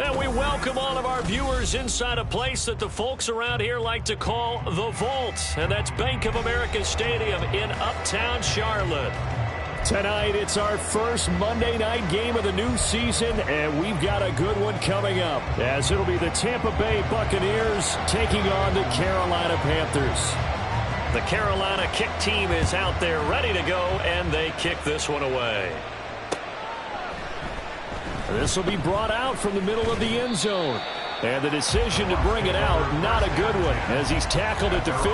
And we welcome all of our viewers inside a place that the folks around here like to call the Vault. And that's Bank of America Stadium in Uptown Charlotte. Tonight, it's our first Monday night game of the new season, and we've got a good one coming up, as it'll be the Tampa Bay Buccaneers taking on the Carolina Panthers. The Carolina kick team is out there ready to go, and they kick this one away. This will be brought out from the middle of the end zone. And the decision to bring it out, not a good one, as he's tackled at the 15.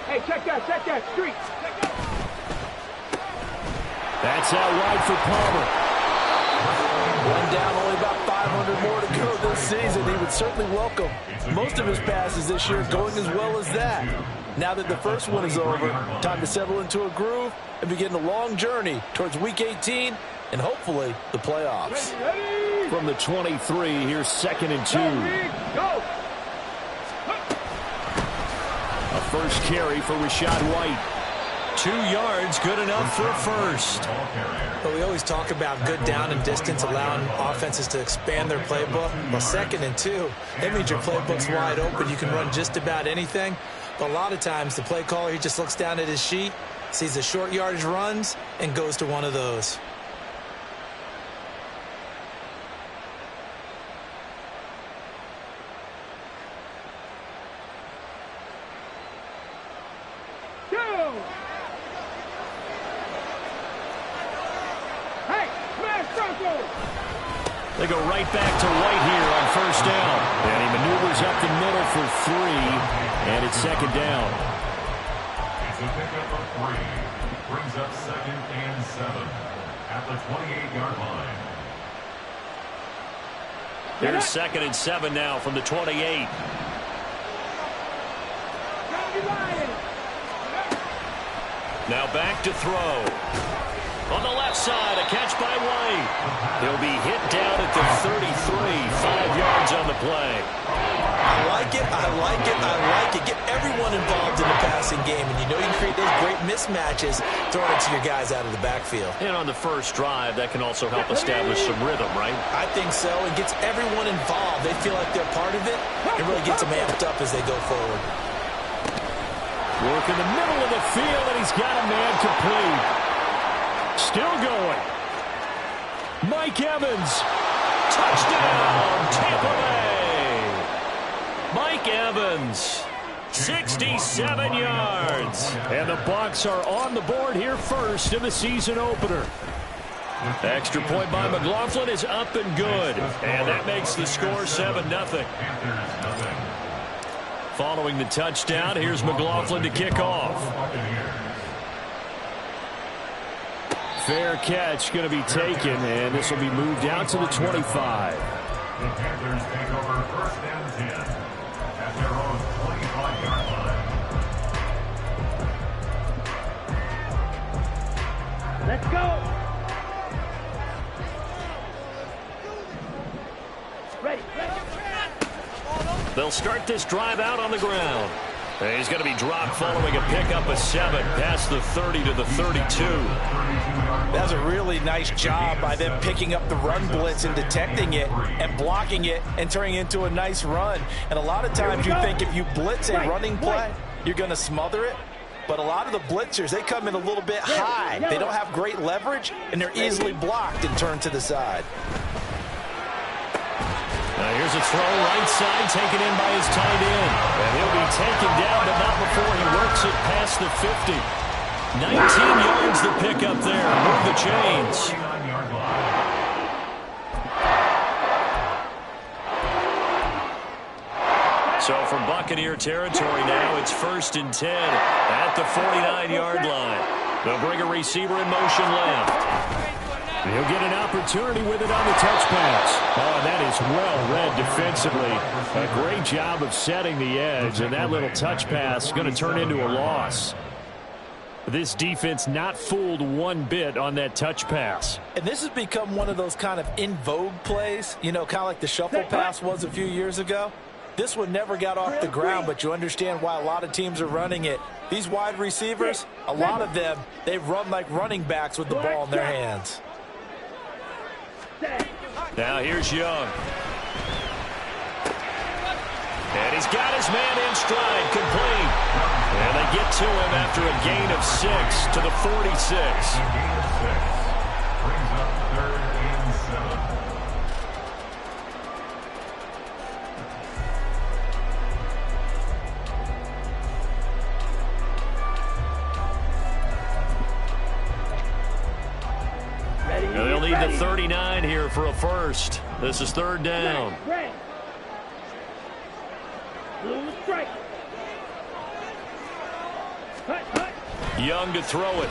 Hey, check that, street. That's out wide for Palmer. One down, only about 500 more to go this season. He would certainly welcome most of his passes this year going as well as that. Now that the first one is over, time to settle into a groove and begin a long journey towards Week 18 and hopefully the playoffs. From the 23, here's 2nd and 2. Go! A first carry for Rashad White. 2 yards, good enough for a first. But we always talk about good down and distance, allowing offenses to expand their playbook. Well, 2nd and 2, that means your playbook's wide open. You can run just about anything. But a lot of times, the play caller, he just looks down at his sheet, sees the short yardage runs, and goes to one of those. They go right back to White here on first down. And he maneuvers up the middle for 3, and it's 2nd down. It's a pickup of 3. Brings up 2nd and 7 at the 28-yard line. There's 2nd and 7 now from the 28. Now back to throw. On the left side, a catch by White. He'll be hit down at the 33, 5 yards on the play. I like it. Get everyone involved in the passing game, and you know you can create those great mismatches throwing it to your guys out of the backfield. And on the first drive, that can also help establish some rhythm, right? I think so. It gets everyone involved. They feel like they're part of it. It really gets them amped up as they go forward. Work in the middle of the field, and he's got a man complete. Still going. Mike Evans. Touchdown, Tampa Bay. Mike Evans, 67 yards. And the Bucs are on the board here first in the season opener. Extra point by McLaughlin is up and good. And that makes the score 7-0. Following the touchdown, here's McLaughlin to kick off. Fair catch going to be taken, and this will be moved out to the 25. The Panthers take over first and 10 at their own 25-yard line. Let's go! Ready. They'll start this drive out on the ground. And he's going to be dropped following a pickup of 7 past the 30 to the 32. That's a really nice job by them picking up the run blitz and detecting it and blocking it and turning it into a nice run. And a lot of times you think if you blitz a running play, you're going to smother it. But a lot of the blitzers, they come in a little bit high. They don't have great leverage, and they're easily blocked and turned to the side. Here's a throw right side taken in by his tight end. And he'll be taken down, but not before he works it past the 50. 19 yards the pickup there. Move the chains. So from Buccaneer territory now, it's 1st and 10 at the 49-yard line. They'll bring a receiver in motion left. He'll get an opportunity with it on the touch pass. Oh, that is well read defensively. A great job of setting the edge, and that little touch pass is going to turn into a loss. This defense not fooled one bit on that touch pass. And this has become one of those kind of in vogue plays, you know, kind of like the shuffle pass was a few years ago. This one never got off the ground, but you understand why a lot of teams are running it. These wide receivers, a lot of them, they run like running backs with the ball in their hands. Now here's Young. And he's got his man in stride, complete. And they get to him after a gain of 6 to the 46. Brings up 3rd and 7. They'll need the 39 here for a first. This is 3rd down. Young to throw it.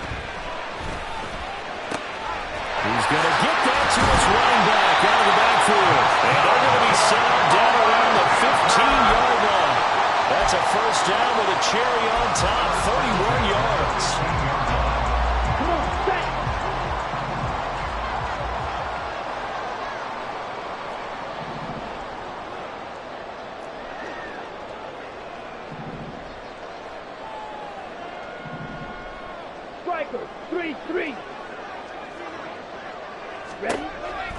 He's going to get that to his running back out of the backfield. And they're going to be settled down around the 15-yard line. That's a first down with a cherry on top, 31 yards. Come on, set. Striker, 3-3. Ready?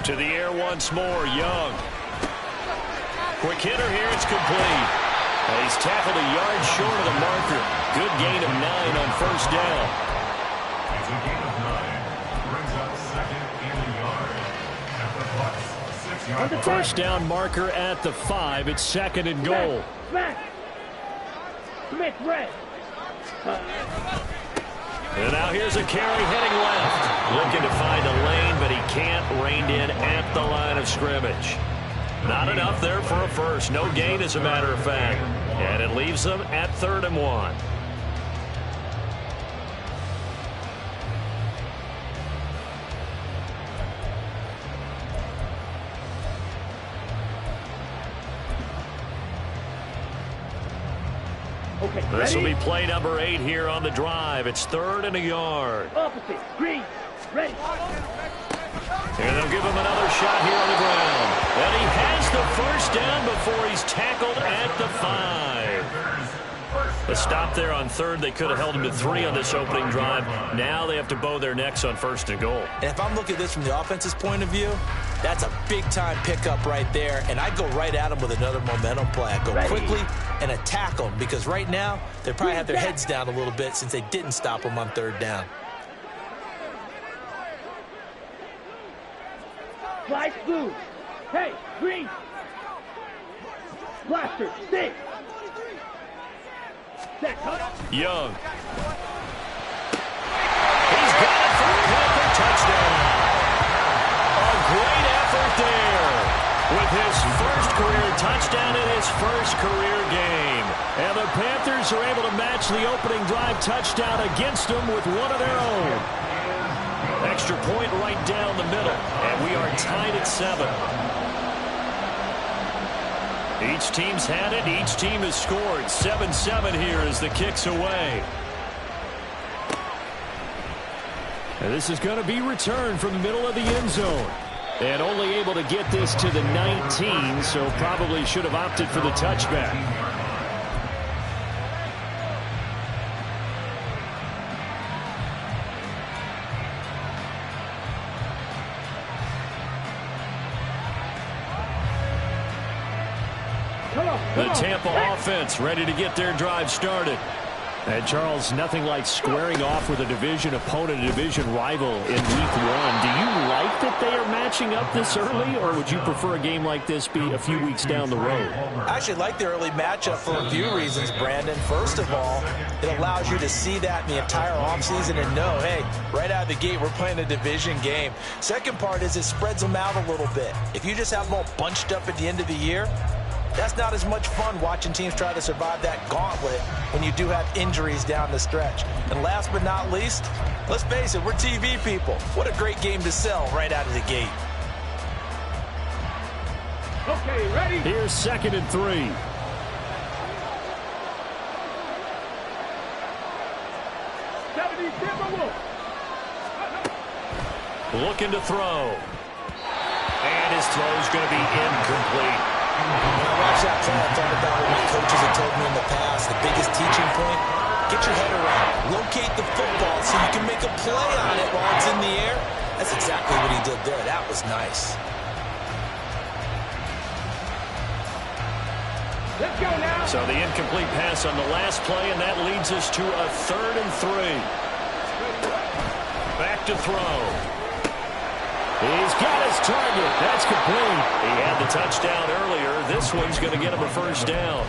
To the air once more, Young. Quick hitter here, it's complete. And he's tackled a yard short of the marker. Good gain of 9 on first down. It's a gain of 9. Brings up 2nd and a yard. At the Bucks, 6-yard line. First down marker at the 5. It's 2nd and goal. Smack. Smith, red. And now here's a carry heading left. Looking to find a lane, but he can't. Reined in at the line of scrimmage. Not enough there for a first. No gain, as a matter of fact. And it leaves them at 3rd and 1. Okay, This will ready? be play number 8 here on the drive. It's 3rd and a yard. Opposite, green, ready. And they'll give him another shot here on the ground. And he has the first down before he's tackled at the 5. A stop there on 3rd. They could have held him to 3 on this opening drive. Now they have to bow their necks on 1st and goal. And if I'm looking at this from the offense's point of view, that's a big-time pickup right there. And I'd go right at him with another momentum play. I'd go quickly and attack them, because right now they probably have their heads down a little bit since they didn't stop him on 3rd down. Slice blue. Hey, green. Blaster, stick. Set, cut. Young. He's got it for a Panther touchdown. A great effort there with his first career touchdown in his first career game. And the Panthers are able to match the opening drive touchdown against them with one of their own. Extra point right down the middle, and we are tied at 7. Each team's had it. Each team has scored. 7-7 here as the kick's away. And this is going to be returned from the middle of the end zone. And only able to get this to the 19, so probably should have opted for the touchback. The Tampa offense ready to get their drive started. And Charles, nothing like squaring off with a division opponent, a division rival in week 1. Do you like that they are matching up this early, or would you prefer a game like this be a few weeks down the road? I actually like the early matchup for a few reasons, Brandon. First of all, it allows you to see that in the entire offseason and know, hey, right out of the gate, we're playing a division game. Second part is it spreads them out a little bit. If you just have them all bunched up at the end of the year, that's not as much fun watching teams try to survive that gauntlet when you do have injuries down the stretch. And last but not least, let's face it, we're TV people. What a great game to sell right out of the gate. Okay, ready? Here's 2nd and 3. Looking to throw. And his throw's going to be incomplete. When I watched that play, I thought about what my coaches had told me in the past. The biggest teaching point, get your head around. Locate the football so you can make a play on it while it's in the air. That's exactly what he did there. That was nice. Let's go now. So the incomplete pass on the last play, and that leads us to a 3rd and 3. Back to throw. He's got his target. That's complete. He had the touchdown earlier. This one's going to get him a 1st down.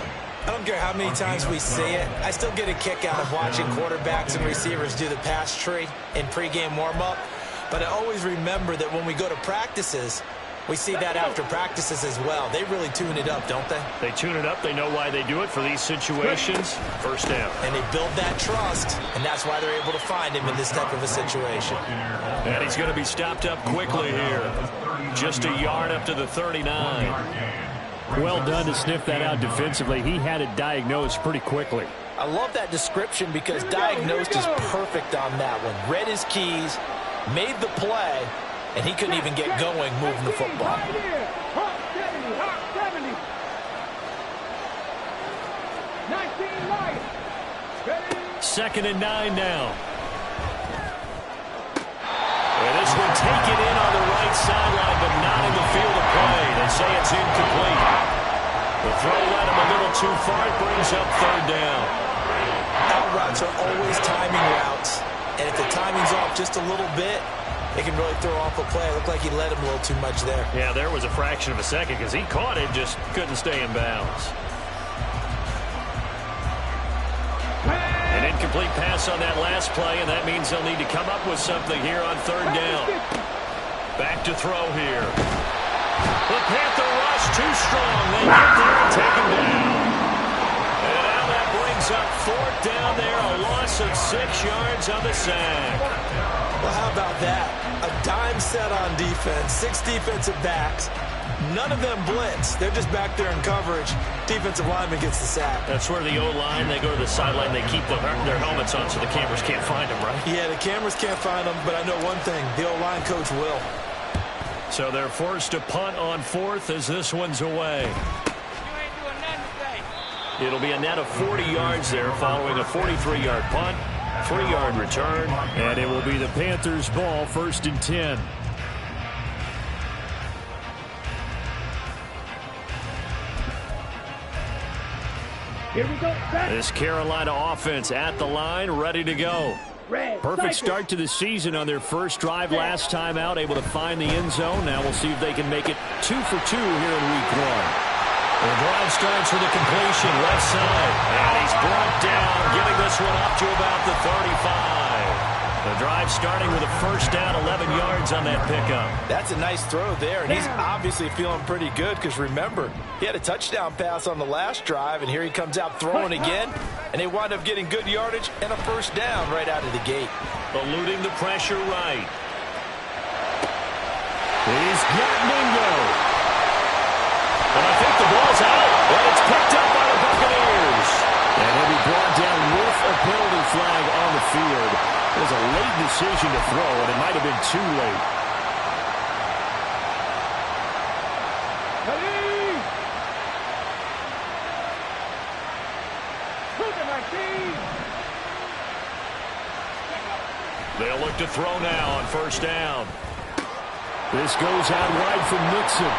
I don't care how many times we see it. I still get a kick out of watching quarterbacks and receivers do the pass tree in pregame warm-up. But I always remember that when we go to practices, we see that after practices as well. They really tune it up, don't they? They tune it up. They know why they do it for these situations. 1st down. And they build that trust, and that's why they're able to find him in this type of a situation. And he's going to be stopped up quickly here. Just a yard up to the 39. Well done to sniff that out defensively. He had it diagnosed pretty quickly. I love that description because diagnosed is perfect on that one. Read his keys, made the play, and he couldn't even get going moving the football. Right here. Hot 70, hot 70. 19 Lions. Ready? 2nd and 9 now. And this one taken in on the right sideline, but not in the field of play. They say it's incomplete. The throw led him a little too far. It brings up 3rd down. Out routes are always timing routes, and if the timing's off just a little bit, it can really throw off a play. It looked like he let him a little too much there. Yeah, there was a fraction of a second because he caught it, just couldn't stay in bounds. An incomplete pass on that last play, and that means they'll need to come up with something here on 3rd down. Back to throw here. The Panther rush too strong. They get there and take him down. And now that brings up 4th down there, a loss of 6 yards on the sack. Well, how about that? A dime set on defense, 6 defensive backs. None of them blitz. They're just back there in coverage. Defensive lineman gets the sack. That's where the O-line, they go to the sideline, they keep their helmets on so the cameras can't find them, right? Yeah, the cameras can't find them, but I know one thing. The O-line coach will. So they're forced to punt on 4th as this one's away. You ain't doing nothing today. It'll be a net of 40 yards there following a 43-yard punt, 3-yard return, and it will be the Panthers' ball, 1st and 10. Here we go. Back. This Carolina offense at the line, ready to go. Red. Perfect Cycle. start to the season on their first drive last time out, able to find the end zone. Now we'll see if they can make it 2 for 2 here in week 1. The drive starts with a completion, left side. And he's brought down, getting this one up to about the 35. The drive starting with a 1st down, 11 yards on that pickup. That's a nice throw there, and he's obviously feeling pretty good because, remember, he had a touchdown pass on the last drive, and here he comes out throwing again, and they wind up getting good yardage and a 1st down right out of the gate. Eluding the pressure right. He's got Mingo. And I think the ball's out, and it's picked up by the Buccaneers. And he'll be brought down with a penalty flag on the field. It was a late decision to throw, and it might have been too late. Ready. Moving my team. They'll look to throw now on 1st down. This goes out wide from Nixon.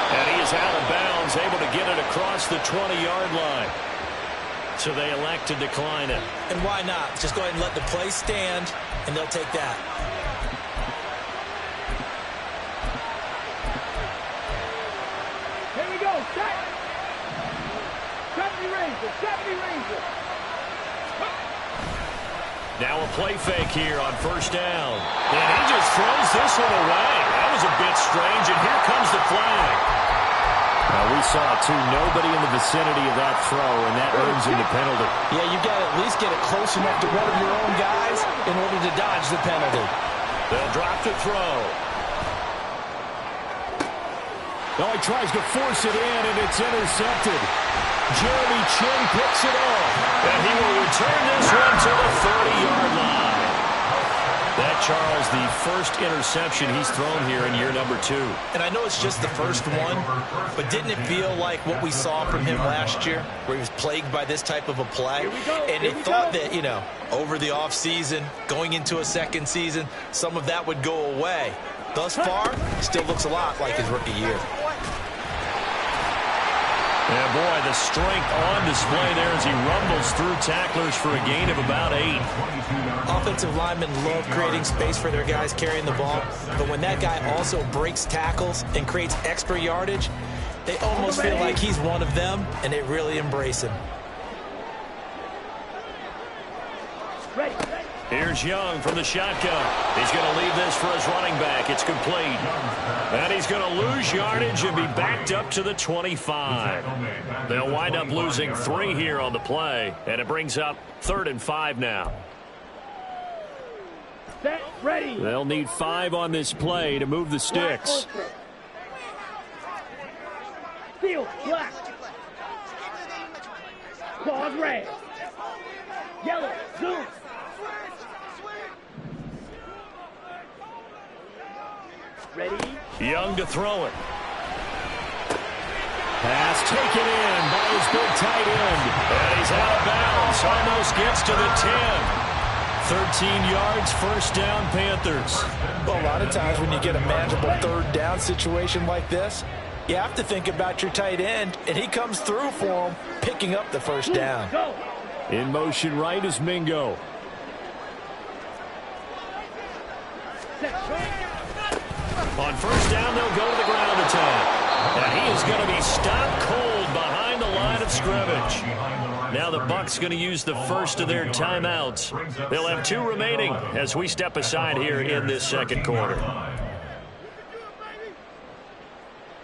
And he is out of bounds, able to get it across the 20-yard line. So they elect to decline it. And why not? Just go ahead and let the play stand, and they'll take that. Here we go. Set. 70 Ranger. 70 Ranger. Now a play fake here on 1st down. And he just throws this one away. That was a bit strange, and here comes the flag. We saw it, too. Nobody in the vicinity of that throw, and that earns him the penalty. Yeah, you got to at least get it close enough to one of your own guys in order to dodge the penalty. They'll drop to throw. Oh, he tries to force it in, and it's intercepted. Jeremy Chin picks it off. And he will return this one to the 30-yard line. That, Charles, the first interception he's thrown here in year number 2. And I know it's just the first one, but didn't it feel like what we saw from him last year, where he was plagued by this type of a play? And it thought that, you know, over the offseason, going into a second season, some of that would go away. Thus far, still looks a lot like his rookie year. Yeah, boy, the strength on display there as he rumbles through tacklers for a gain of about 8. Offensive linemen love creating space for their guys carrying the ball, but when that guy also breaks tackles and creates extra yardage, they almost feel like he's one of them, and they really embrace him. Ready. Here's Young from the shotgun. He's going to leave this for his running back. It's complete. And he's going to lose yardage and be backed up to the 25. They'll wind up losing 3 here on the play, and it brings up 3rd and 5 now. Set. Ready. They'll need 5 on this play to move the sticks. Field. Black. Claws red. Yellow. Zoom. Ready. Young to throw it. Pass taken in by his big tight end. And he's out of bounds. Almost gets to the 10. 13 yards, first down, Panthers. Well, a lot of times when you get a manageable 3rd down situation like this, you have to think about your tight end, and he comes through for him, picking up the first down. Go. In motion right is Mingo. Set. Right. On first down, they'll go to the ground attack. And he is going to be stopped cold behind the line of scrimmage. Now the Bucs going to use the first of their timeouts. They'll have 2 remaining as we step aside here in this second quarter.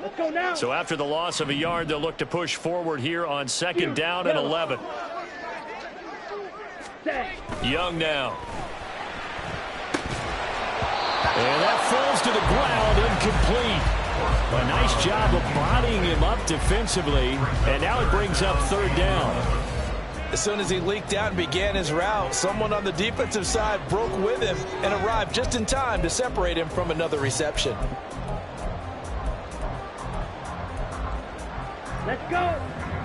Let's go now. So after the loss of a yard, they'll look to push forward here on 2nd down and 11. Set. Young now. And that falls to the ground, incomplete. A nice job of bodying him up defensively, and now it brings up 3rd down. As soon as he leaked out and began his route, someone on the defensive side broke with him and arrived just in time to separate him from another reception. Let's go.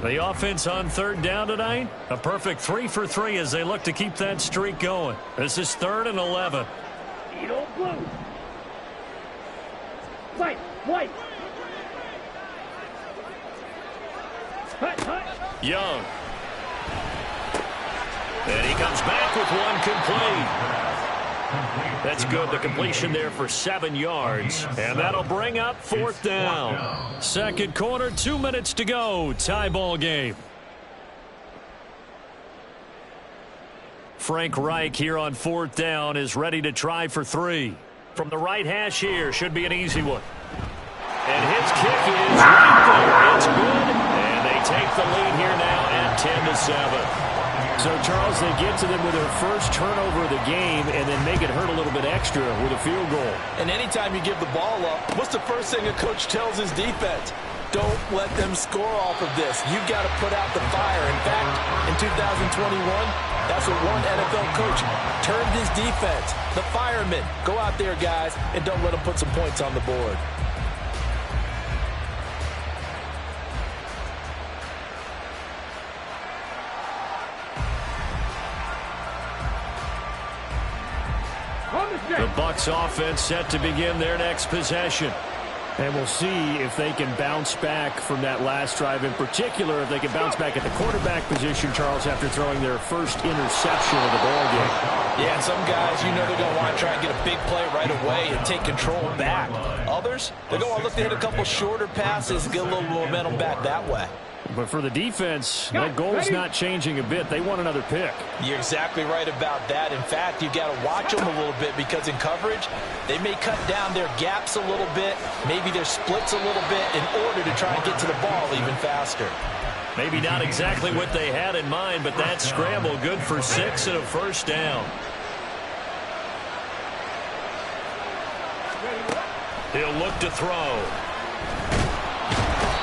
The offense on 3rd down tonight, a perfect 3 for 3 as they look to keep that streak going. This is 3rd and 11. Eagle blue. White. White. Hut. Hut. Young. And he comes back with one complete. That's good. The completion there for 7 yards. And that'll bring up 4th down. Second quarter, 2 minutes to go. Tie ball game. Frank Reich here on 4th down is ready to try for 3. From the right hash here, should be an easy one. And his kick is right there. It's good. And they take the lead here now at 10-7. So, Charles, they get to them with their first turnover of the game and then make it hurt a little bit extra with a field goal. And anytime you give the ball up, what's the first thing a coach tells his defense? Don't let them score off of this. You've got to put out the fire. In fact, in 2021, that's what one NFL coach termed his defense. The firemen. Go out there, guys, and don't let them put some points on the board. The Bucs offense set to begin their next possession. And we'll see if they can bounce back from that last drive. In particular, if they can bounce back at the quarterback position, Charles, after throwing their first interception of the ballgame. Yeah, and some guys, you know they're going to want to try and get a big play right away and take control back. Others, they're going to look to hit a couple shorter passes and get a little momentum back that way. But for the defense, that goal is not changing a bit. They want another pick. You're exactly right about that. In fact, you've got to watch them a little bit because in coverage, they may cut down their gaps a little bit, maybe their splits a little bit in order to try and get to the ball even faster. Maybe not exactly what they had in mind, but that scramble good for 6 and a first down. He'll look to throw.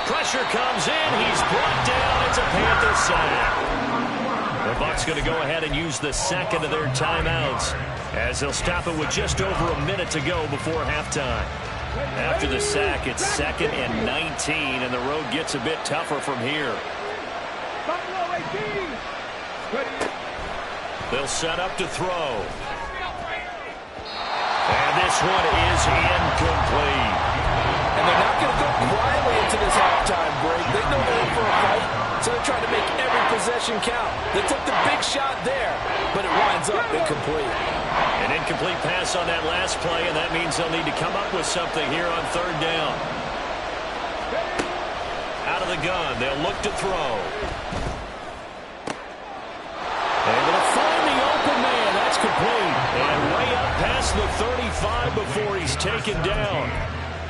Pressure comes in. He's brought down. It's a Panther sack. The Bucs going to go ahead and use the second of their timeouts as they'll stop it with just over a minute to go before halftime. After the sack, it's 2nd and 19, and the road gets a bit tougher from here. They'll set up to throw. And this one is incomplete. And they're not going to go quietly into this halftime break. They know they're in for a fight, so they're trying to make every possession count. They took the big shot there, but it winds up incomplete. An incomplete pass on that last play, and that means they'll need to come up with something here on 3rd down. Out of the gun, they'll look to throw. Able to find the open man. That's complete. And way up past the 35 before he's taken down.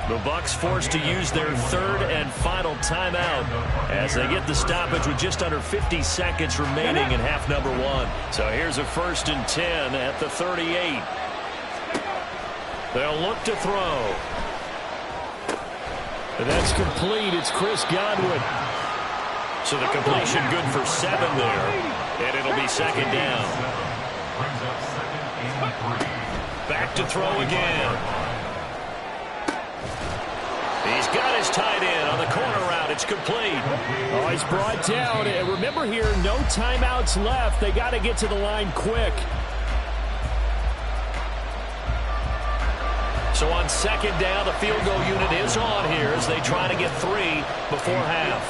The Bucs forced to use their 3rd and final timeout as they get the stoppage with just under 50 seconds remaining in half number 1. So here's a 1st and 10 at the 38. They'll look to throw. And that's complete. It's Chris Godwin. So the completion good for 7 there. And it'll be 2nd down. Back to throw again. He's got his tight end on the corner route. It's complete. Oh, he's brought down. And remember here, no timeouts left. They got to get to the line quick. So on 2nd down, the field goal unit is on here as they try to get 3 before half.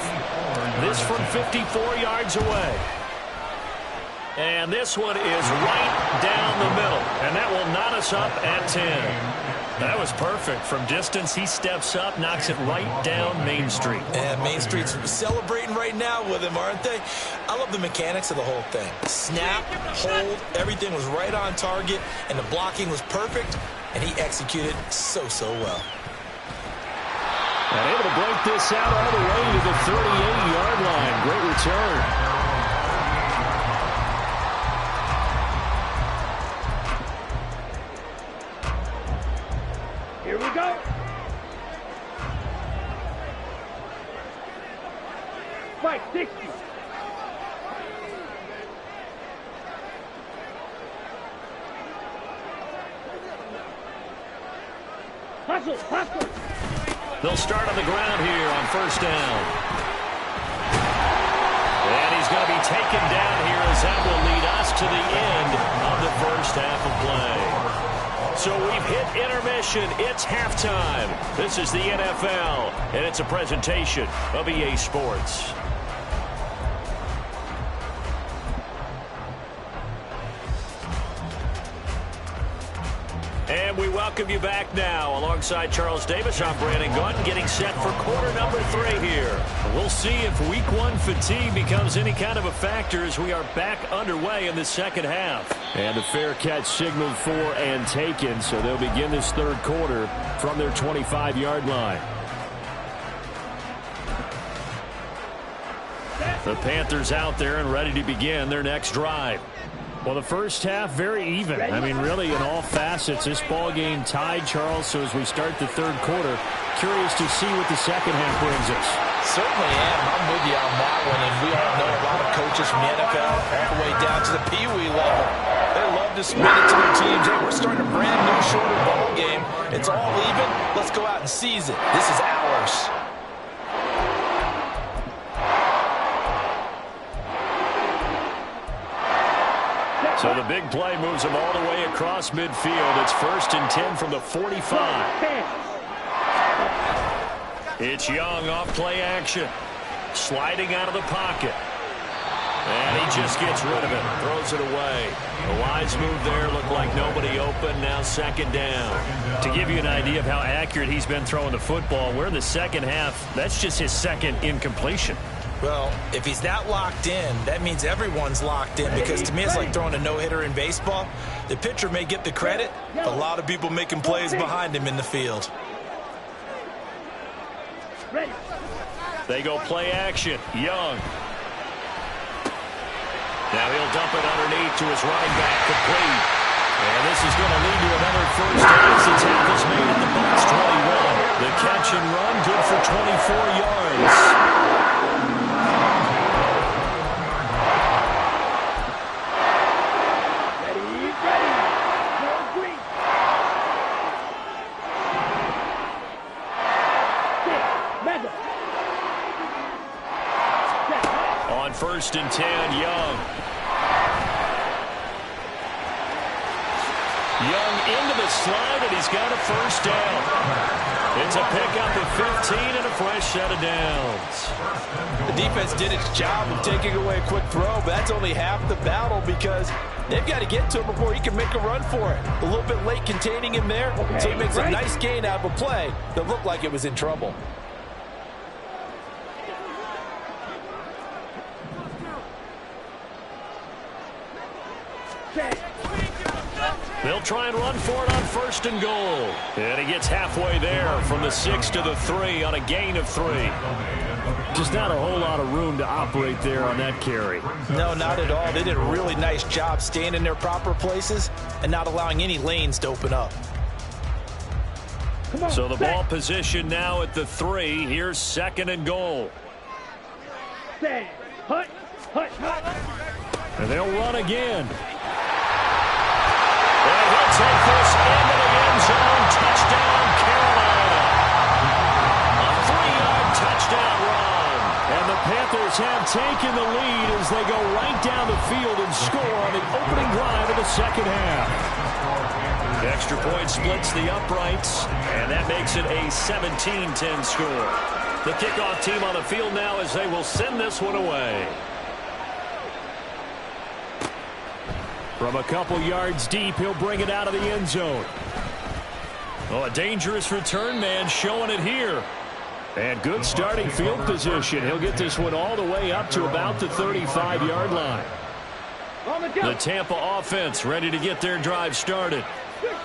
This from 54 yards away. And this one is right down the middle. And that will knot us up at 10. That was perfect. From distance, he steps up, knocks it right down Main Street. And Main Street's celebrating right now with him, aren't they? I love the mechanics of the whole thing. Snap, hold, everything was right on target, and the blocking was perfect, and he executed so well. And able to break this out all the way to the 38-yard line. Great return. Here we go. Fight 60. Hustle. They'll start on the ground here on 1st down. And he's going to be taken down here as that will lead us to the end of the 1st half of play. So we've hit intermission. It's halftime. This is the NFL, and it's a presentation of EA Sports. And we welcome you back now. Alongside Charles Davis, I'm Brandon Gunn, getting set for quarter number 3 here. We'll see if week 1 fatigue becomes any kind of a factor as we are back underway in the 2nd half. And a fair catch signaled for and taken, so they'll begin this 3rd quarter from their 25-yard line. The Panthers out there and ready to begin their next drive. Well, the first half, very even. I mean, really, in all facets, this ball game tied, Charles. So as we start the 3rd quarter, curious to see what the 2nd half brings us. Certainly am. I'm with you on that one. And we all know a lot of coaches from the NFL all the way down to the Pee Wee level. They love to spin it to their teams. Hey, we're starting a brand new, shorter ball game. It's all even. Let's go out and seize it. This is ours. So the big play moves him all the way across midfield. It's 1st and 10 from the 45. It's Young off play action. Sliding out of the pocket. And he just gets rid of it. Throws it away. A wise move there. Looked like nobody open. Now 2nd down. To give you an idea of how accurate he's been throwing the football, we're in the 2nd half. That's just his 2nd incompletion. Well, if he's that locked in, that means everyone's locked in, because to me it's like throwing a no-hitter in baseball. The pitcher may get the credit, but a lot of people making plays behind him in the field. They go play action. Young. Now he'll dump it underneath to his running back, complete. And this is going to lead to another 1st down as the tackle's made at the Bucs 21. The catch and run good for 24 yards. 1st and 10, Young. Young into the slide, and he's got a 1st down. It's a pickup of 15 and a fresh set of downs. The defense did its job of taking away a quick throw, but that's only half the battle because they've got to get to him before he can make a run for it. A little bit late containing him there, so he makes a nice gain out of a play that looked like it was in trouble. They'll try and run for it on 1st and goal. And he gets halfway there from the 6 to the 3 on a gain of 3. Just not a whole lot of room to operate there on that carry. No, not at all. They did a really nice job staying in their proper places and not allowing any lanes to open up. So the ball position now at the 3. Here's 2nd and goal. Hut. And they'll run again. And he'll take this into the end zone. Touchdown, Carolina. A 3-yard touchdown run. And the Panthers have taken the lead as they go right down the field and score on the opening drive of the 2nd half. The extra point splits the uprights, and that makes it a 17-10 score. The kickoff team on the field now as they will send this one away. From a couple yards deep, he'll bring it out of the end zone. Oh, a dangerous return man showing it here. And good starting field position. He'll get this one all the way up to about the 35-yard line. The Tampa offense ready to get their drive started.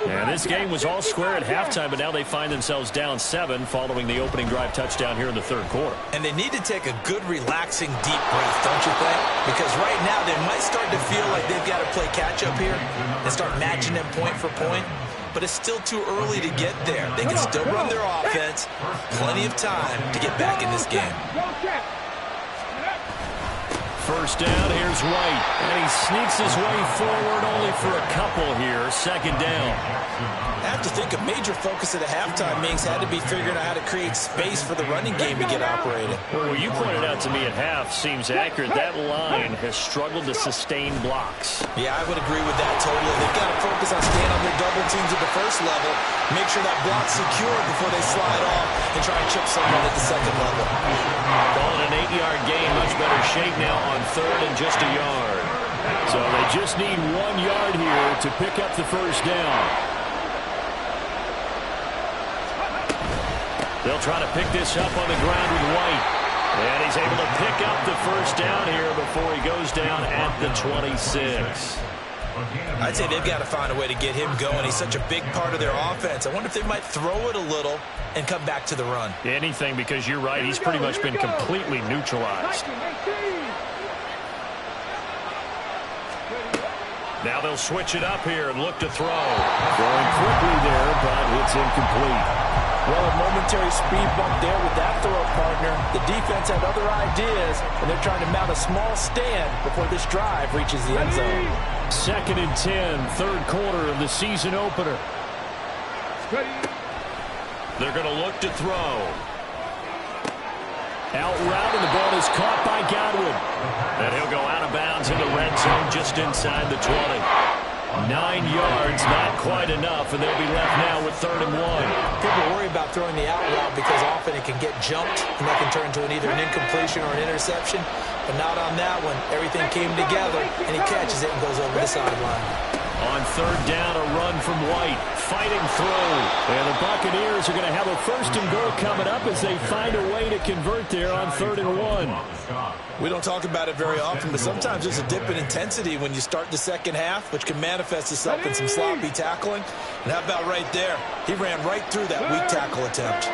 And this game was all square at halftime, but now they find themselves down 7 following the opening drive touchdown here in the 3rd quarter. And they need to take a good, relaxing, deep breath, don't you think? Because right now they might start to feel like they've got to play catch-up here and start matching them point for point. But it's still too early to get there. They can still run their offense. Plenty of time to get back in this game. 1st down, here's White. And he sneaks his way forward only for a couple here. 2nd down. I have to think a major focus at the halftime means had to be figuring out how to create space for the running game to get operated. Well, what you pointed out to me at half seems accurate. That line has struggled to sustain blocks. Yeah, I would agree with that totally. They've got to focus on staying on their double teams at the 1st level, make sure that block's secure before they slide off and try and chip someone at the 2nd level. Calling an 8-yard gain, much better shape now on 3rd and just a yard. So they just need 1 yard here to pick up the 1st down. They'll try to pick this up on the ground with White. And he's able to pick up the 1st down here before he goes down at the 26. I'd say they've got to find a way to get him going. He's such a big part of their offense. I wonder if they might throw it a little and come back to the run. Anything, because you're right. He's pretty much been completely neutralized. Now they'll switch it up here and look to throw. Throwing quickly there, but it's incomplete. Well, a momentary speed bump there with that throw partner. The defense had other ideas, and they're trying to mount a small stand before this drive reaches the end zone. 2nd and 10, 3rd quarter of the season opener. They're going to look to throw. Out route, and the ball is caught by Godwin. And he'll go out of bounds in the red zone just inside the 20. 9 yards, not quite enough, and they'll be left now with 3rd and 1. People worry about throwing the out route because often it can get jumped, and that can turn into either an incompletion or an interception. But not on that one. Everything came together, and he catches it and goes over the sideline. On 3rd down, a run from White. Fighting through. And the Buccaneers are going to have a 1st and goal coming up as they find a way to convert there on 3rd and 1. We don't talk about it very often, but sometimes there's a dip in intensity when you start the 2nd half, which can manifest itself in some sloppy tackling. And how about right there? He ran right through that weak tackle attempt.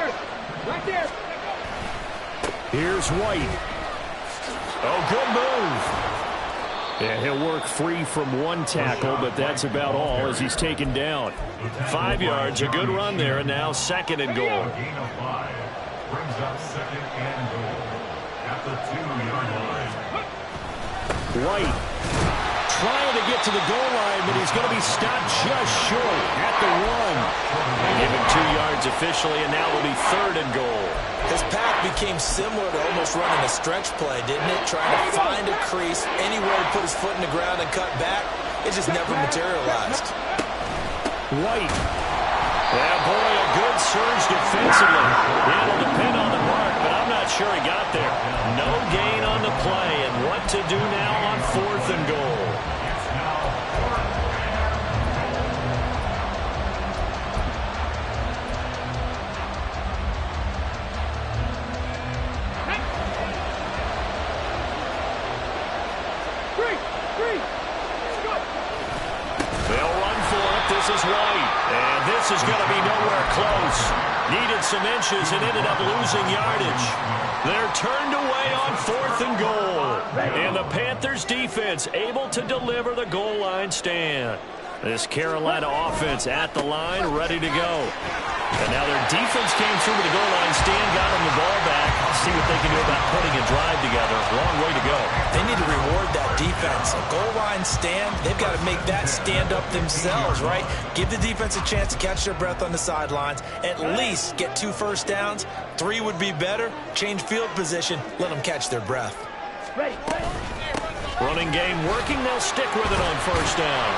Right there. Here's White. Oh, good move. Yeah, he'll work free from 1 tackle, but that's about all as he's taken down. 5 yards, a good run there, and now 2nd and goal. Gain of 5 brings up 2nd and goal at the 2-yard line. White trying to get to the goal line, but he's going to be stopped just short at the 1. Give him 2 yards officially, and now it'll be 3rd and goal. His path became similar to almost running a stretch play, didn't it? Trying to find a crease, anywhere to put his foot in the ground and cut back. It just never materialized. White. Yeah, boy, a good surge defensively. It'll depend on the mark, but I'm not sure he got there. No gain on the play, and what to do now on 4th and goal. They'll run for it. This is White. And this is going to be nowhere close. Needed some inches and ended up losing yardage. They're turned away on 4th and goal. And the Panthers defense able to deliver the goal line stand. This Carolina offense at the line, ready to go. And now their defense came through with the goal line stand, got them the ball back. See what they can do about putting a drive together. Long way to go. They need to reward that defense. A goal line stand, they've got to make that stand up themselves, right? Give the defense a chance to catch their breath on the sidelines. At least get 2 first downs. 3 would be better. Change field position. Let them catch their breath. Running game working. They'll stick with it on 1st down.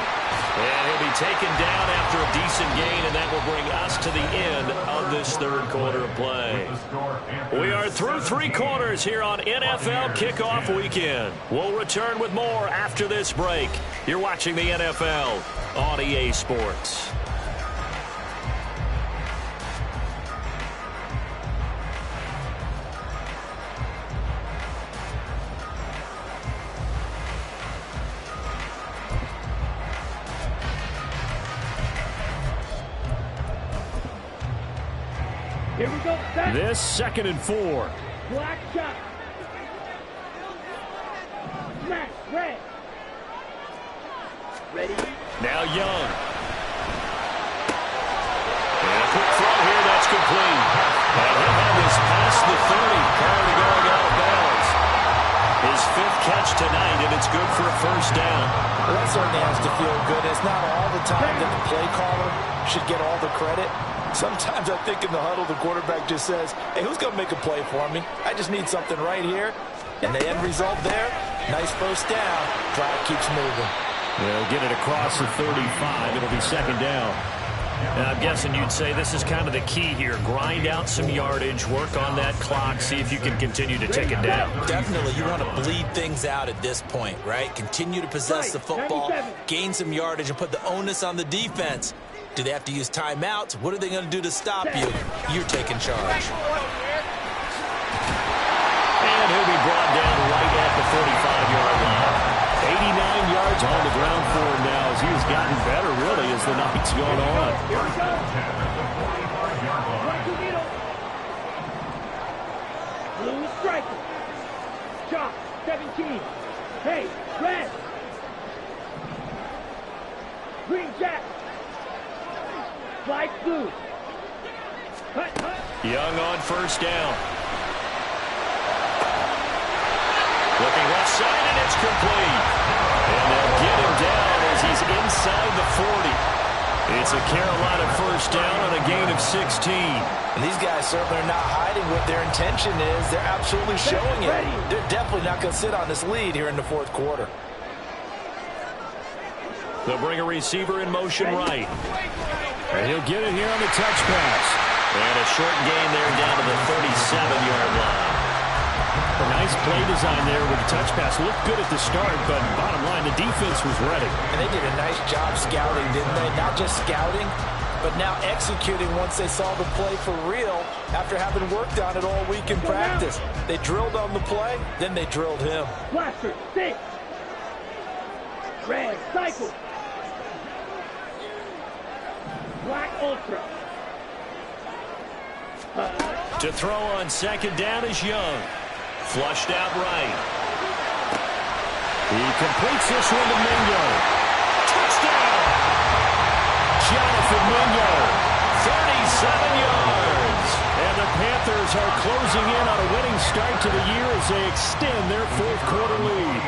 And he'll be taken down after a decent gain, and that will bring us to the end of this 3rd quarter of play. We are through 3 quarters here on NFL Kickoff Weekend. We'll return with more after this break. You're watching the NFL on EA Sports. Here we go. This 2nd and 4. Black shot. Smash. Red. Ready. Now Young. And a quick throw here. That's complete. And he'll have this past the 30 prior to going out of bounds. His 5th catch tonight, and it's good for a 1st down. Well, that certainly has to feel good. It's not all the time that the play caller should get all the credit. Sometimes I think in the huddle, the quarterback just says, hey, who's going to make a play for me? I just need something right here. And the end result there, nice 1st down. Drive keeps moving. They'll get it across the 35. It'll be 2nd down. And I'm guessing you'd say this is kind of the key here. Grind out some yardage, work on that clock, see if you can continue to tick it down. Definitely. You want to bleed things out at this point, right? Continue to possess the football, gain some yardage, and put the onus on the defense. Do they have to use timeouts? What are they going to do to stop you? You're taking charge. And he'll be brought down right at the 45-yard line. 89 yards on the ground for him now as he has gotten better, really, as the night's gone on. Blue striker. Chop. 17. Hey, red. Green jack. Flight blue. Young on 1st down. Looking left side, and it's complete. And they'll get him down as he's inside the 40. It's a Carolina 1st down on a gain of 16. And these guys certainly are not hiding what their intention is. They're absolutely showing it. They're definitely not going to sit on this lead here in the 4th quarter. They'll bring a receiver in motion right. And he'll get it here on the touch pass. And a short gain there down to the 37-yard line. A nice play design there with the touch pass. Looked good at the start, but bottom line, the defense was ready. And they did a nice job scouting, didn't they? Not just scouting, but now executing once they saw the play for real after having worked on it all week in practice. They drilled on the play, then they drilled him. Blaster, 6. Red, cycle. Black ultra. To throw on 2nd down is Young. Flushed out right. He completes this one to Mingo. Touchdown! Jonathan Mingo, 37 yards. And the Panthers are closing in on a winning start to the year as they extend their 4th quarter lead.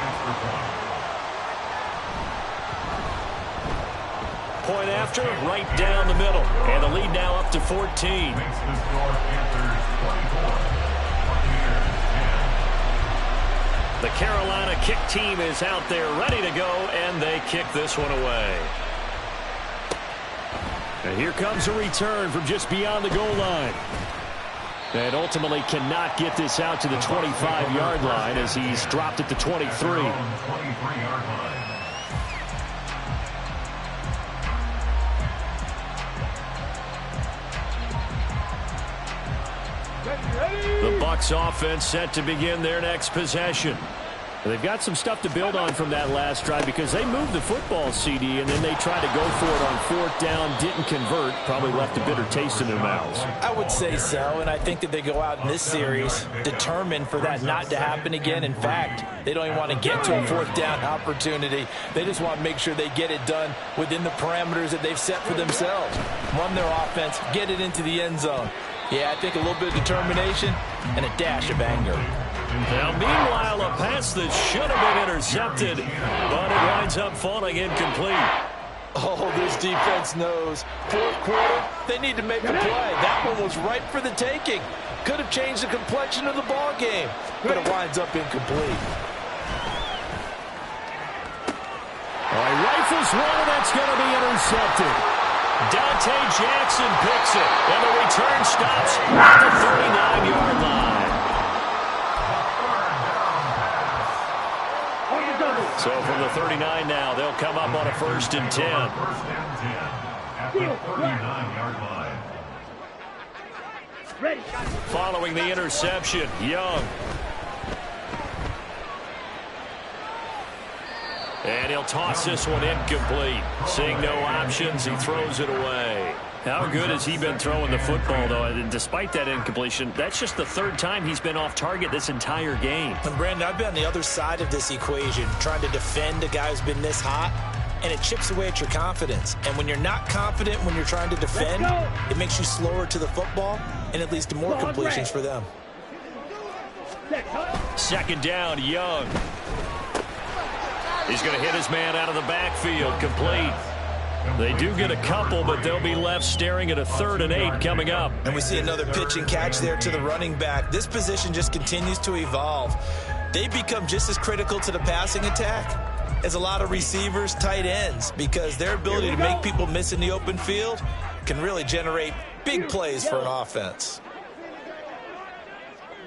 point after, right down the middle. And the lead now up to 14. Makes the score Panthers 24, Buccaneers 10. The Carolina kick team is out there ready to go, and they kick this one away. And here comes a return from just beyond the goal line. And ultimately cannot get this out to the 25-yard line as he's dropped at the 23. 23-yard line. The Bucs offense set to begin their next possession. They've got some stuff to build on from that last drive because they moved the football, CD, and then they tried to go for it on 4th down, didn't convert, probably left a bitter taste in their mouths. I would say so, and I think that they go out in this series determined for that not to happen again. In fact, they don't even want to get to a 4th down opportunity. They just want to make sure they get it done within the parameters that they've set for themselves. Run their offense, get it into the end zone. Yeah, I think a little bit of determination and a dash of anger. Now, meanwhile, a pass that should have been intercepted, but it winds up falling incomplete. Oh, this defense knows. 4th quarter, they need to make a play. That one was right for the taking. Could have changed the complexion of the ball game, but it winds up incomplete. All right, rifles one, and that's going to be intercepted. Dante Jackson picks it, and the return stops at the 39-yard line. So from the 39 now, they'll come up on a 1st and 10. 1st and 10 at the 39-yard line. Ready. Following the interception, Young. And he'll toss this one incomplete. Seeing no options, he throws it away. How good has he been throwing the football, though? And despite that incompletion, that's just the 3rd time he's been off target this entire game. And Brandon, I've been on the other side of this equation, trying to defend a guy who's been this hot, and it chips away at your confidence. And when you're not confident when you're trying to defend, it makes you slower to the football, and it leads to more completions for them. 2nd down, Young. He's going to hit his man out of the backfield, complete. They do get a couple, but they'll be left staring at a 3rd and 8 coming up. And we see another pitch and catch there to the running back. This position just continues to evolve. They become just as critical to the passing attack as a lot of receivers, tight ends, because their ability to make people miss in the open field can really generate big plays for an offense.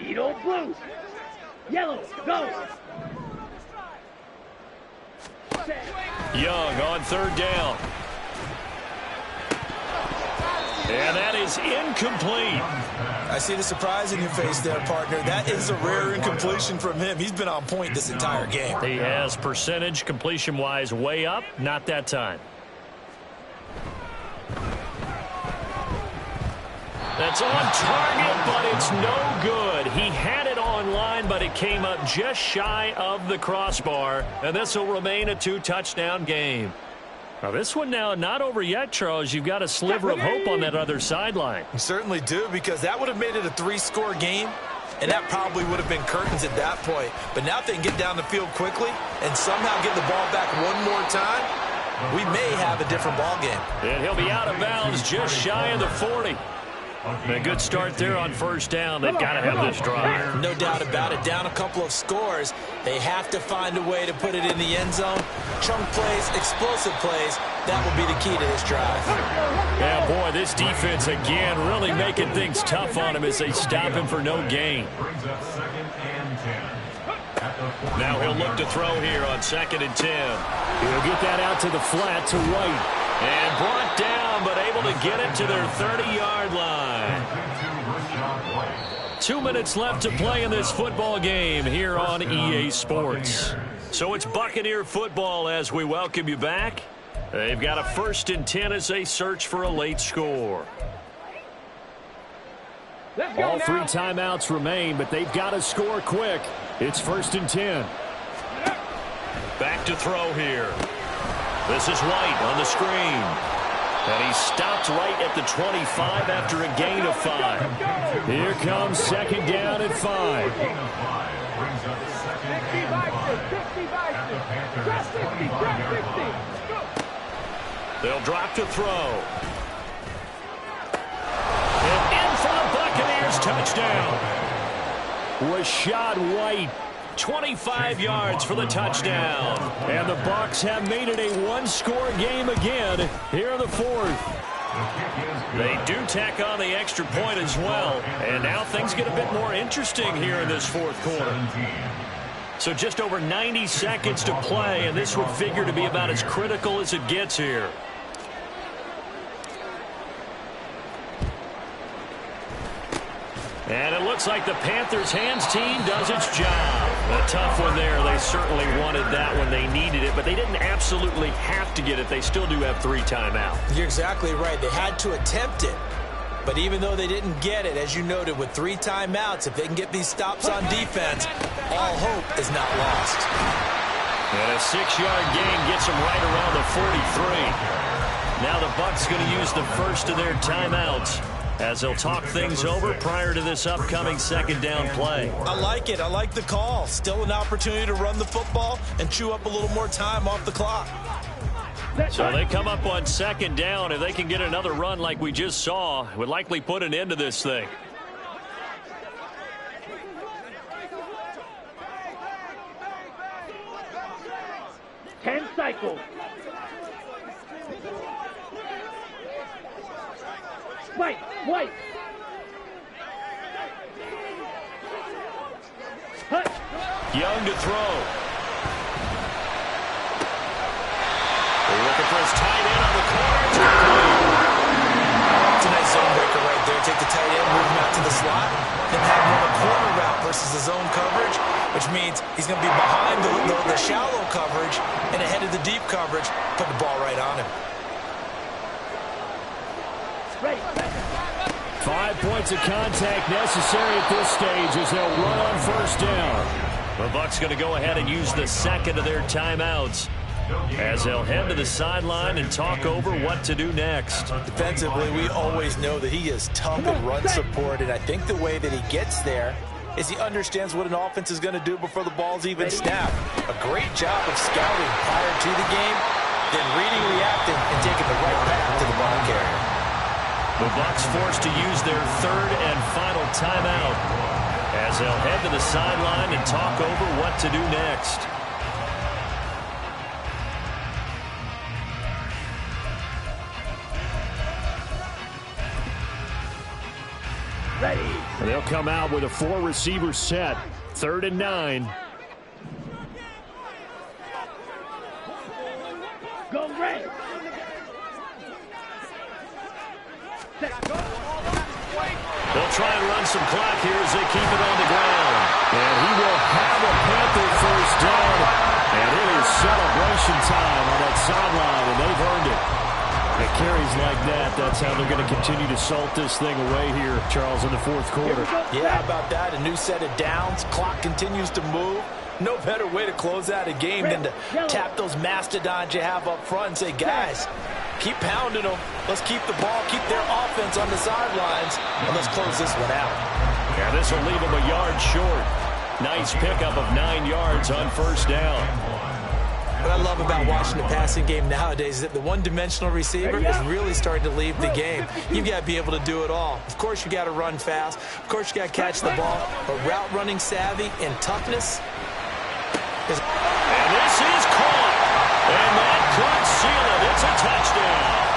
Need old blues. Yellow, go. Young on 3rd down. And that is incomplete. I see the surprise in your face there, partner. That is a rare incompletion from him. He's been on point this entire game. He has percentage completion-wise way up, not that time. That's on target, but it's no good. He had it on line, but it came up just shy of the crossbar, and this will remain a 2-touchdown game. Now, this one now not over yet, Charles. You've got a sliver of hope on that other sideline. You certainly do, because that would have made it a 3-score game, and that probably would have been curtains at that point. But now if they can get down the field quickly and somehow get the ball back one more time, we may have a different ball game. And he'll be out of bounds just shy of the 40. A good start there on 1st down. They've got to have this drive. No doubt about it. Down a couple of scores. They have to find a way to put it in the end zone. Chunk plays, explosive plays. That will be the key to this drive. Yeah, boy, this defense again really making things tough on him as they stop him for no gain. Brings up 2nd and 10. Now he'll look to throw here on 2nd and 10. He'll get that out to the flat to White. And brought down, but able to get it to their 30-yard line. 2 minutes left to play in this football game here on EA Sports. So it's Buccaneer football as we welcome you back. They've got a 1st and 10 as they search for a late score. All 3 timeouts remain, but they've got to score quick. It's 1st and 10. Back to throw here. This is White on the screen. And he stopped right at the 25 after a gain of 5. Here comes 2nd down at 5. Brings up 2nd and 5. At the Panthers' 25-yard line. They'll drop to throw. And in for the Buccaneers touchdown. Rashad White, 25 yards for the touchdown. And the Bucs have made it a one-score game again here in the fourth. They do tack on the extra point as well. And now things get a bit more interesting here in this fourth quarter. So just over 90 seconds to play, and this would figure to be about as critical as it gets here. And it looks like the Panthers' hands team does its job. A tough one there. They certainly wanted that when they needed it, but they didn't absolutely have to get it. They still do have 3 timeouts. You're exactly right. They had to attempt it. But even though they didn't get it, as you noted, with 3 timeouts, if they can get these stops on defense, all hope is not lost. And a 6-yard gain gets them right around the 43. Now the Bucs going to use the first of their timeouts as they'll talk things over prior to this upcoming second down play. I like it. I like the call. Still an opportunity to run the football and chew up a little more time off the clock. So they come up on second down. If they can get another run like we just saw, it would likely put an end to this thing. Ten cycles. White. Young to throw. They're looking for his tight end on the corner. It's a nice zone breaker right there. Take the tight end, move him out to the slot, then have him on a corner route versus the zone coverage, which means he's going to be behind the shallow coverage and ahead of the deep coverage. Put the ball right on him. 5 points of contact necessary at this stage as they'll run on first down. The Bucs going to go ahead and use the second of their timeouts as they'll head to the sideline and talk over what to do next. Defensively, we always know that he is tough in run support, and I think the way that he gets there is he understands what an offense is going to do before the ball's even snapped. A great job of scouting prior to the game, then reading, reacting, and taking the right path to the ball carrier. The Bucs forced to use their third and final timeout as they'll head to the sideline and talk over what to do next. Ready. And they'll come out with a 4-receiver set. 3rd and 9. Go red. They'll try and run some clock here as they keep it on the ground. And he will have a Panther first down. And it is celebration time on that sideline, and they've earned it. It carries like that. That's how they're going to continue to salt this thing away here, Charles, in the fourth quarter. Yeah, how about that? A new set of downs. Clock continues to move. No better way to close out a game than to tap those mastodons you have up front and say, guys, keep pounding them. Let's keep the ball, keep their offense on the sidelines, and let's close this one out. Yeah, this will leave them a yard short. Nice pickup of 9 yards on first down. What I love about watching the passing game nowadays is that the one-dimensional receiver is really starting to leave the game. You've got to be able to do it all. Of course, you got to run fast. Of course, you got to catch the ball. But route running savvy and toughness is... And this is caught. And that could seal it. It's a touchdown.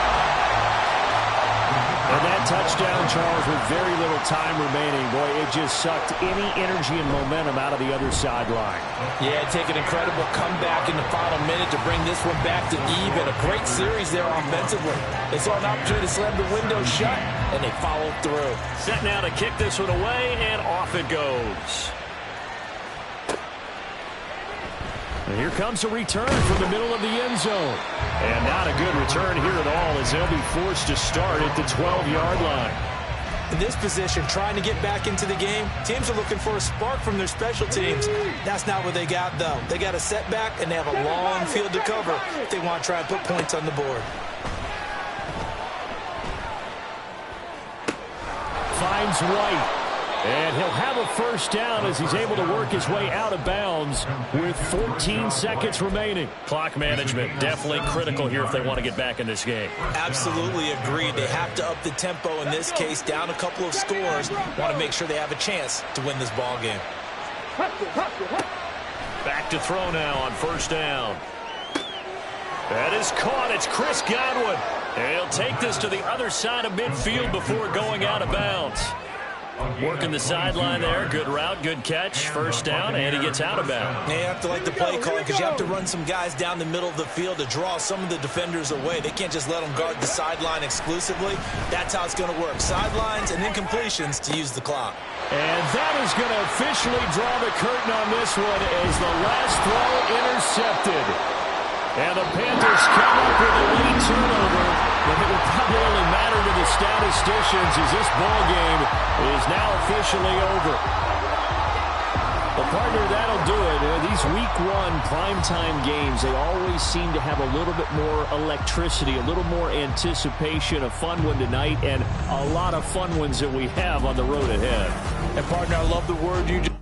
And that touchdown, Charles, with very little time remaining. Boy, it just sucked any energy and momentum out of the other sideline. Yeah, take an incredible comeback in the final minute to bring this one back to even. A great series there offensively. They saw an opportunity to slam the window shut, and they followed through. Set now to kick this one away, and off it goes. And here comes a return from the middle of the end zone. And not a good return here at all as they'll be forced to start at the 12-yard line. In this position, trying to get back into the game, teams are looking for a spark from their special teams. That's not what they got, though. They got a setback, and they have a long field to cover if they want to try and put points on the board. Finds White. And he'll have a first down as he's able to work his way out of bounds with 14 seconds remaining. Clock management, definitely critical here if they want to get back in this game. Absolutely agreed. They have to up the tempo in this case, down a couple of scores. Want to make sure they have a chance to win this ball game. Back to throw now on first down. That is caught. It's Chris Godwin. And he'll take this to the other side of midfield before going out of bounds. Working the sideline there. Good route, good catch. First down, and he gets out of bounds. You have to like the play calling because you have to run some guys down the middle of the field to draw some of the defenders away. They can't just let them guard the sideline exclusively. That's how it's going to work. Sidelines and incompletions to use the clock. And that is going to officially draw the curtain on this one as the last throw intercepted. And the Panthers come up with a lead turnover, but it will probably only matter to the statisticians as this ball game is now officially over. Well, partner, that'll do it. These week one primetime games, they always seem to have a little bit more electricity, a little more anticipation. A fun one tonight, and a lot of fun ones that we have on the road ahead. And partner, I love the word you just